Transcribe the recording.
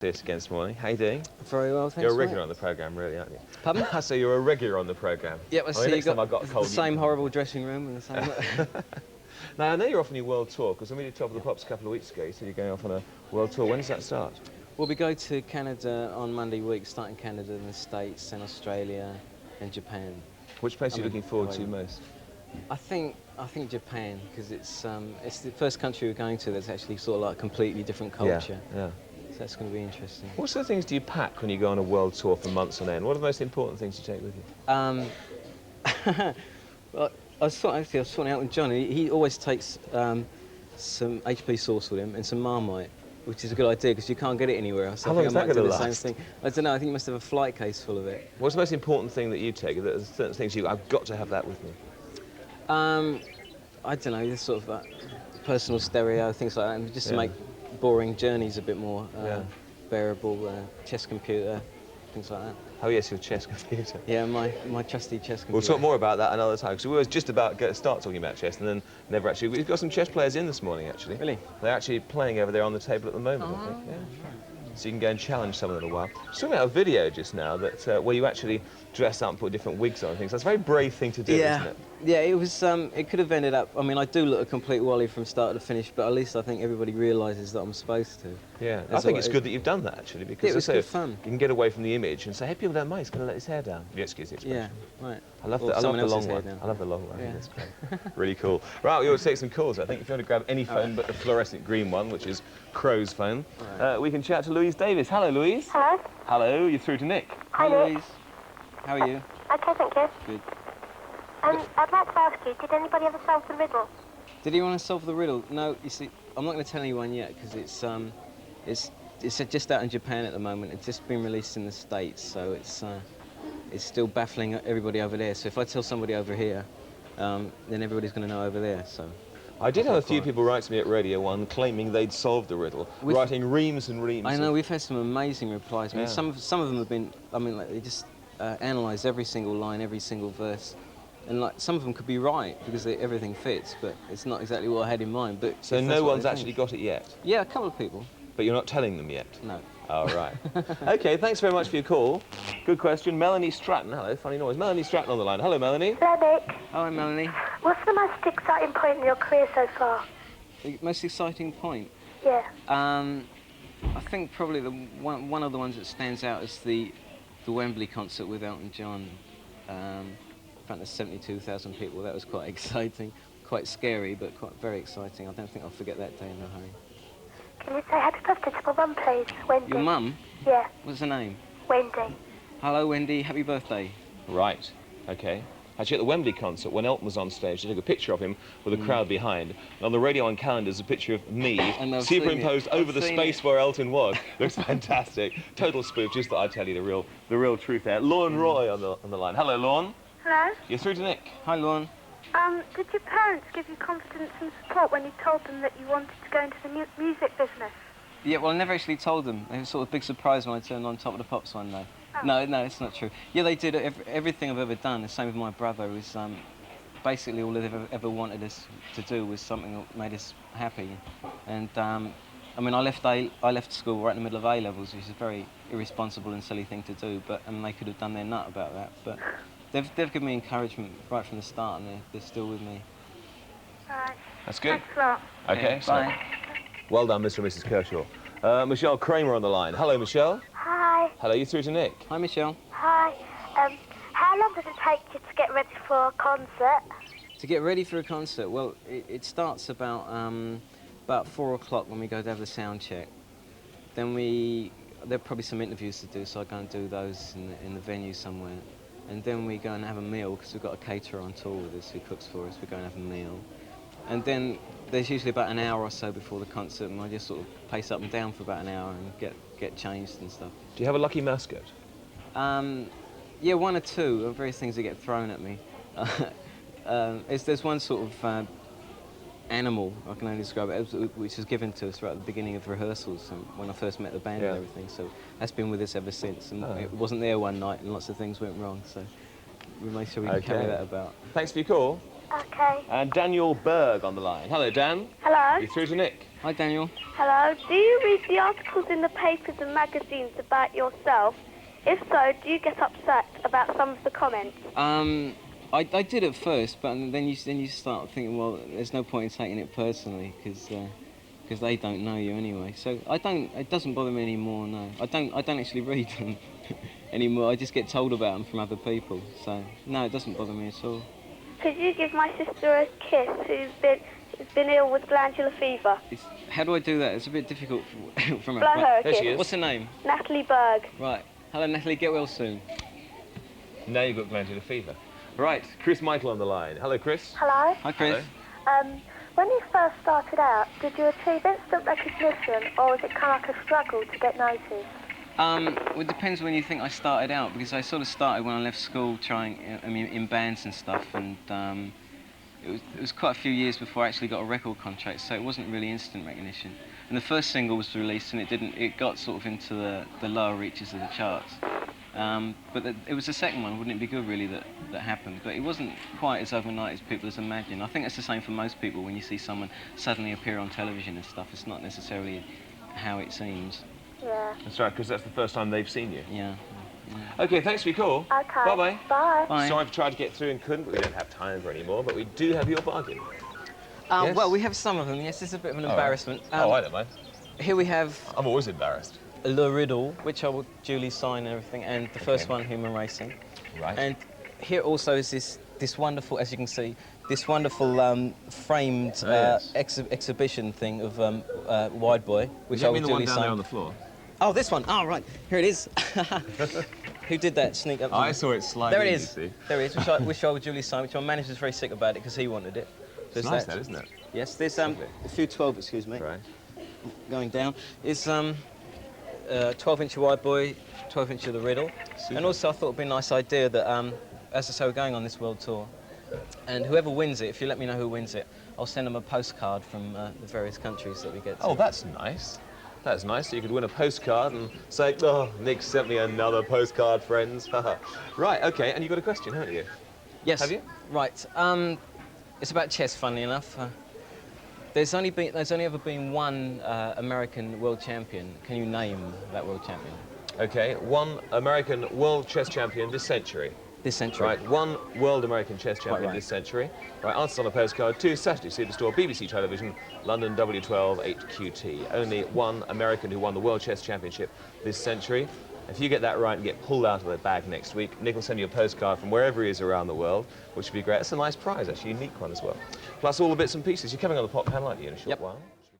This again this morning. How you doing? Very well, thanks. You're a regular on the programme, really, aren't you? Pardon? I say you're a regular on the programme. Yep, I see next you time I got a cold, the same horrible dressing room and the same... Now, I know you're off on your world tour, because when we did Top of the Pops a couple of weeks ago, you said you're going off on a world tour. When does that start? Well, we go to Canada on Monday week, starting Canada and the States and Australia and Japan. Which place are you looking forward to most? I think Japan, because it's the first country we're going to that's actually sort of like completely different culture. Yeah. So that's going to be interesting. What sort of things do you pack when you go on a world tour for months on end? What are the most important things you take with you? Well, I was sorting out with John. He always takes some HP sauce with him and some Marmite, which is a good idea because you can't get it anywhere else. How long is that going to last? Same thing. I don't know. I think you must have a flight case full of it. What's the most important thing that you take? There's certain things I've got to have that with me. I don't know. This sort of personal stereo, things like that, and just to make boring journeys a bit more bearable. Chess computer, things like that. Oh yes, your chess computer. Yeah, my trusty chess computer. We'll talk more about that another time, because we were just about to start talking about chess and then never actually... We've got some chess players in this morning, actually. Really? They're actually playing over there on the table at the moment, I think. Yeah. So you can go and challenge someone in a while. I was talking about a video just now that where you actually dress up and put different wigs on and things. That's a very brave thing to do, isn't it? Yeah, it was. It could have ended up. I mean, I do look a complete wally from start to finish, but at least I think everybody realises that I'm supposed to. Yeah, I think it's good that you've done that actually, because it was good fun. You can get away from the image and say, hey, people don't mind. He's going to let his hair down. If you excuse the expression. Yeah, right. I love the long one. I love the long one. Yeah. That's great. Really cool. Right, we'll take some calls. I think if you want to grab any phone but the fluorescent green one, which is Crow's phone, we can chat to Louise Davis. Hello, Louise. Hello. Hello. You're through to Nick. Hi, Louise. How are you? Okay, thank you. Good. I'd like to ask you, did anybody ever solve the riddle? Did you want to solve the riddle? No, you see, I'm not going to tell anyone yet because it's just out in Japan at the moment. It's just been released in the States, so it's still baffling everybody over there. So if I tell somebody over here, then everybody's going to know over there. So I did have a few people write to me at Radio 1 claiming they'd solved the riddle, writing reams and reams. I know, we've had some amazing replies. I mean, some of them have been, I mean, like, they just analysed every single line, every single verse. And like some of them could be right because everything fits, but it's not exactly what I had in mind. But so no one's actually got it yet? Yeah, a couple of people. But you're not telling them yet? No. All right. Okay, thanks very much for your call. Good question. Melanie Stratton. Hello, funny noise. Melanie Stratton on the line. Hello, Melanie. Hello, Nick. Hi, Melanie. What's the most exciting point in your career so far? The most exciting point? Yeah. I think probably one of the ones that stands out is the Wembley concert with Elton John. In front of 72,000 people. That was quite exciting, quite scary, but very exciting. I don't think I'll forget that day in a hurry. Can you say happy birthday to my mum, please, Wendy? Your mum? Yeah. What's her name? Wendy. Hello, Wendy. Happy birthday. Right. Okay. Actually, at the Wembley concert, when Elton was on stage, they took a picture of him with a crowd behind. And on the Radio 1 calendar is a picture of me superimposed over the space where Elton was. Looks fantastic. Total spoof. Just that I tell you the real truth there. Lorne Roy on the line. Hello, Lorne. Hello? You're through to Nick. Hi, Lorne. Did your parents give you confidence and support when you told them that you wanted to go into the music business? Yeah, well, I never actually told them. It was sort of a big surprise when I turned on Top of the Pops one day. Oh. No, it's not true. Yeah, they did everything I've ever done. The same with my brother. It was basically all they've ever wanted us to do was something that made us happy. And I mean, I left school right in the middle of A levels, which is a very irresponsible and silly thing to do. But they could have done their nut about that. But they've given me encouragement right from the start, and they're still with me. All right. That's good. Thanks a lot. Okay, bye. Well done, Mr. and Mrs. Kershaw. Michelle Kramer on the line. Hello, Michelle. Hi. Hello, you're through to Nick. Hi, Michelle. Hi. How long does it take you to get ready for a concert? To get ready for a concert, well, it starts about 4 o'clock when we go to have the sound check. Then there are probably some interviews to do, so I go and do those in the venue somewhere. And then we go and have a meal, because we've got a caterer on tour with us who cooks for us. We go and have a meal. And then there's usually about an hour or so before the concert, and I just sort of pace up and down for about an hour and get changed and stuff. Do you have a lucky mascot? Yeah, one or two of various things that get thrown at me. There's one sort of animal, I can only describe it, which was given to us right at the beginning of rehearsals when I first met the band and everything. So that's been with us ever since. And it wasn't there one night, and lots of things went wrong. So we made sure we could carry that about. Thanks for your call. Okay. And Daniel Berg on the line. Hello, Dan. Hello. You're through to Nick. Hi, Daniel. Hello. Do you read the articles in the papers and magazines about yourself? If so, do you get upset about some of the comments? I did at first, but then you start thinking, well, there's no point in taking it personally because they don't know you anyway. So it doesn't bother me anymore. No, I don't actually read them anymore. I just get told about them from other people. So no, it doesn't bother me at all. Could you give my sister a kiss who's been ill with glandular fever? How do I do that? It's a bit difficult from Blow her a There she kiss. is. What's her name? Natalie Berg. Right. Hello, Natalie. Get well soon. Now you've got glandular fever. Right, Chris Michael on the line. Hello, Chris. Hello. Hi, Chris. Hello. When you first started out, did you achieve instant recognition or was it kind of like a struggle to get noticed? Well, it depends when you think I started out, because I sort of started when I left school in bands and stuff, and it was quite a few years before I actually got a record contract, so it wasn't really instant recognition. And the first single was released, and it got sort of into the lower reaches of the charts. But it was the second one, wouldn't it be good really, that happened. But it wasn't quite as overnight as people imagine. I think it's the same for most people when you see someone suddenly appear on television and stuff. It's not necessarily how it seems. Yeah. That's right, because that's the first time they've seen you. Yeah. Okay, thanks for your call. Okay. Bye-bye. Bye. Bye. Sorry for trying to get through and couldn't, but we don't have time for any more, but we do have your bargain. Yes? Well, we have some of them, yes. It's a bit of an embarrassment. I don't mind. Here we have I'm always embarrassed. Le Riddle, which I will duly sign and everything, and the first one, Human Racing. Right. And here also is this wonderful, as you can see, this wonderful framed yes. exhibition thing of Wide Boy, which Does that I will mean the one duly down sign. there on the floor? Oh, this one. Oh, right. Here it is. Who did that? Sneak up. I saw it slide There in, it you is. see. There it is, which I will duly sign, which my manager's very sick about it because he wanted it. It's nice, that, isn't it? Yes, there's a few 12, excuse me, Right. going down. It's 12-inch Wide Boy, 12-inch of the Riddle. Super. And also I thought it'd be a nice idea that, as I say, we're going on this world tour. And whoever wins it, if you let me know who wins it, I'll send them a postcard from the various countries that we get to. Oh, that's nice. That's nice. So you could win a postcard and say, oh, Nick sent me another postcard, friends. Right, okay, and you've got a question, haven't you? Yes. Have you? Right. It's about chess, funnily enough. There's only ever been one American world champion. Can you name that world champion? Okay, one American world chess champion this century. This century. Right, one world American chess champion right. this century. Right, answers on a postcard to Saturday Superstore, BBC Television, London W12 8QT. Only one American who won the World Chess Championship this century. If you get that right and get pulled out of the bag next week, Nick will send you a postcard from wherever he is around the world, which would be great. It's a nice prize, actually, a unique one as well. Plus all the bits and pieces. You're coming on the pop panel, aren't you, in a short while?